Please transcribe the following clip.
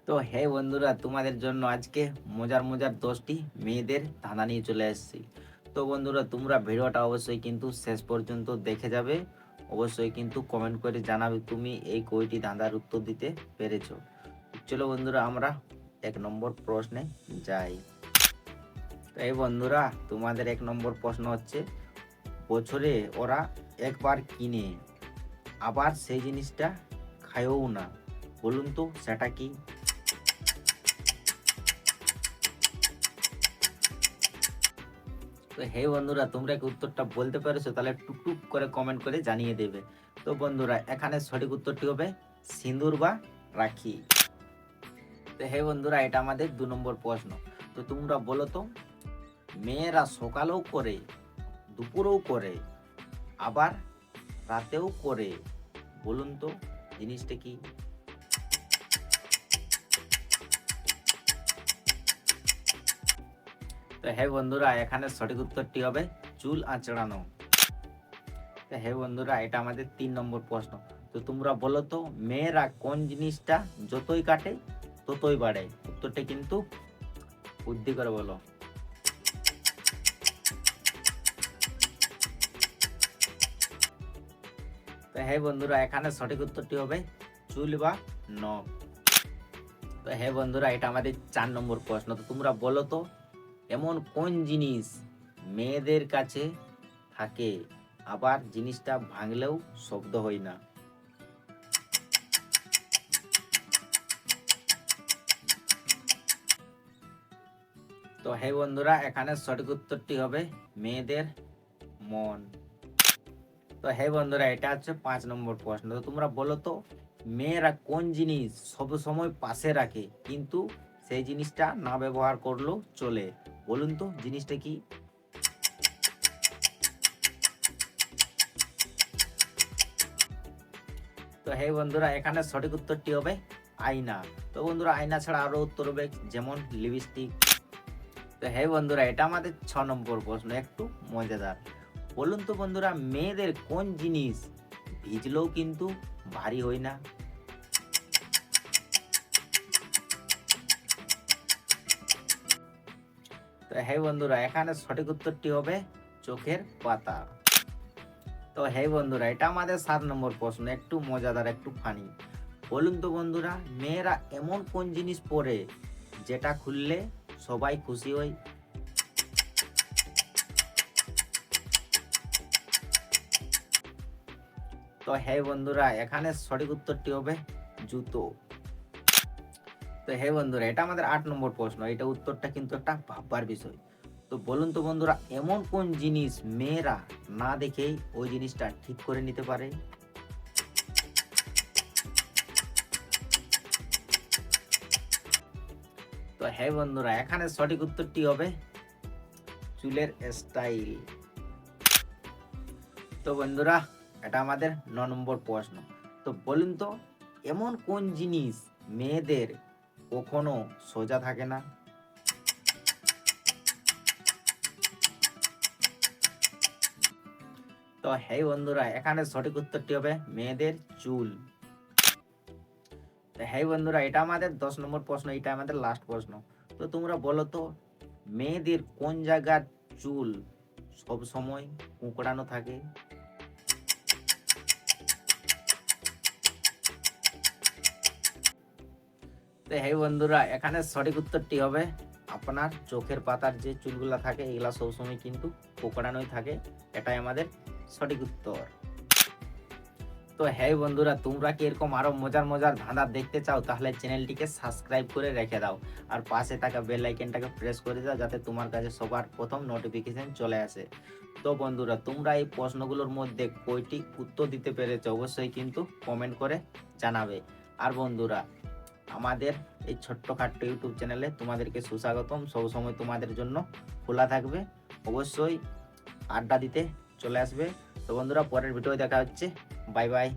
তো হে বন্ধুরা, তোমাদের জন্য আজকে মজার মজার 10টি মেয়েদের ধাঁধা নিয়ে চলে এসেছি। তো বন্ধুরা, তোমরা ভিডিওটা অবশ্যই কিন্তু শেষ পর্যন্ত দেখে যাবে। অবশ্যই কিন্তু কমেন্ট করে জানাবে তুমি এই কয়টি ধাঁধার উত্তর দিতে পেরেছো। চলো বন্ধুরা, আমরা 1 নম্বর প্রশ্নে যাই। তো এই বন্ধুরা, তোমাদের 1 নম্বর প্রশ্ন হচ্ছে, বছরে ওরা একবার কিনে আবার সেই জিনিসটা খায়ও না, বলুন তো সেটা কি? তো হে বন্ধুরা, তোমরা কি উত্তরটা বলতে পেরেছো? তাহলে টুকটুক করে কমেন্ট করে জানিয়ে দেবে। তো বন্ধুরা, এখানে সঠিক উত্তরটি হবে সিঁদুর বা রাখি। তো হে বন্ধুরা, এটা আমাদের 2 নম্বর প্রশ্ন। তো তোমরা বলো তো, মেয়েরা সকালেও করে, দুপুরেও করে, আবার রাতেও করে, বলুন তো জিনিসটা কি? তো হে বন্ধুরা, এখানে সঠিক উত্তরটি হবে চুল আঁচড়ানো। তো হে বন্ধুরা, এটা আমাদের 3 নম্বর প্রশ্ন। তো তোমরা বলো তো, মেয়েরা কোন জিনিসটা যতই কাটে ততই বাড়ে? উত্তরটা কিন্তু বুদ্ধি করে বলো। তো হে বন্ধুরা, এখানে সঠিক উত্তরটি হবে চুল বা নখ। তো হে বন্ধুরা, এটা আমাদের 4 নম্বর প্রশ্ন। তো তোমরা বলো তো, এমন কোন জিনিস মেয়েদের কাছে থাকে আবার জিনিসটা ভাঙলেও শব্দ হয় না? তো হে বন্ধুরা, এখানে সঠিক উত্তরটি হবে মেয়েদের মন। তো হে বন্ধুরা, এটা হচ্ছে 5 নম্বর প্রশ্ন। তো তোমরা বলো তো, মেয়েরা কোন জিনিস সব সময় পাশে রাখে কিন্তু সেই জিনিসটা না ব্যবহার করলেও চলে, বলুন তো জিনিসটা কি? তো হে বন্ধুরা, এখানে সঠিক উত্তরটি হবে আয়না। তো বন্ধুরা, আয়না ছাড়া আরো উত্তর হবে যেমন লিপস্টিক। তো হে বন্ধুরা, এটা আমাদের 6 নম্বর প্রশ্ন, একটু মজাদার। বলুন তো বন্ধুরা, মেয়েদের কোন জিনিস ভিজলেও কিন্তু ভারী হয় না? তো হে বন্ধুরা, এখানে সঠিক উত্তরটি হবে চোখের পাতা। তো হে বন্ধুরা, এটা আমাদের 7 নম্বর প্রশ্ন, একটু মজাদার, একটু ফানি। বলুন তো বন্ধুরা, মেয়েরা এমন কোন জিনিস পরে যেটা খুললে সবাই খুশি হয়? তো হে বন্ধুরা, এখানে সঠিক উত্তরটি হবে জুতো। তো হে বন্ধুরা, এটা আমাদের 8 নম্বর প্রশ্ন। এটা উত্তরটা কিন্তু একটা ভাববার বিষয়। তো বলুন তো বন্ধুরা, এমন কোন জিনিস মেয়েরা না দেখেই ওই জিনিসটা ঠিক করে নিতে পারে? তো হে বন্ধুরা, এখানে সঠিক উত্তরটি হবে চুলের স্টাইল। তো বন্ধুরা, এটা আমাদের 9 নম্বর প্রশ্ন। তো বলুন তো, এমন কোন জিনিস মেয়েদের কখনো সোজা থাকে না? তো হে বন্ধুরা, এখানে সঠিক উত্তরটি হবে মেয়েদের চুল। তো হে বন্ধুরা, এটা আমাদের 10 নম্বর প্রশ্ন, এটা আমাদের লাস্ট প্রশ্ন। তো তোমরা বলো তো, মেয়েদের কোন জায়গার চুল সব সময় কুঁকড়ানো থাকে? তো হে বন্ধুরা, এখানে সঠিক উত্তরটি হবে আপনার চোখের পাতার যে চুলগুলা থাকে এগুলা সবসময় কিন্তু কোঁকড়ানোই থাকে। এটাই আমাদের সঠিক উত্তর। তো হ্যাঁ বন্ধুরা, তোমরা কি এরকম আরো মজার মজার ধাঁধা দেখতে চাও? তাহলে চ্যানেলটিকে সাবস্ক্রাইব করে রেখে দাও, আর পাশে থাকা বেল আইকনটাকে প্রেস করে দাও, যাতে তোমার কাছে সবার প্রথম নোটিফিকেশন চলে আসে। তো বন্ধুরা, তোমরা এই প্রশ্নগুলোর মধ্যে কয়টি উত্তর দিতে পেরেছো অবশ্যই কিন্তু কমেন্ট করে জানাবে। আর বন্ধুরা, আমাদের এই ছোট্টখাট্ট ইউটিউব চ্যানেলে তোমাদেরকে সুস্বাগতম, সবসময় তোমাদের জন্য খোলা থাকবে। অবশ্যই আড্ডা দিতে চলে আসবে। তো বন্ধুরা, পরের ভিডিও দেখা হচ্ছে। Bye bye.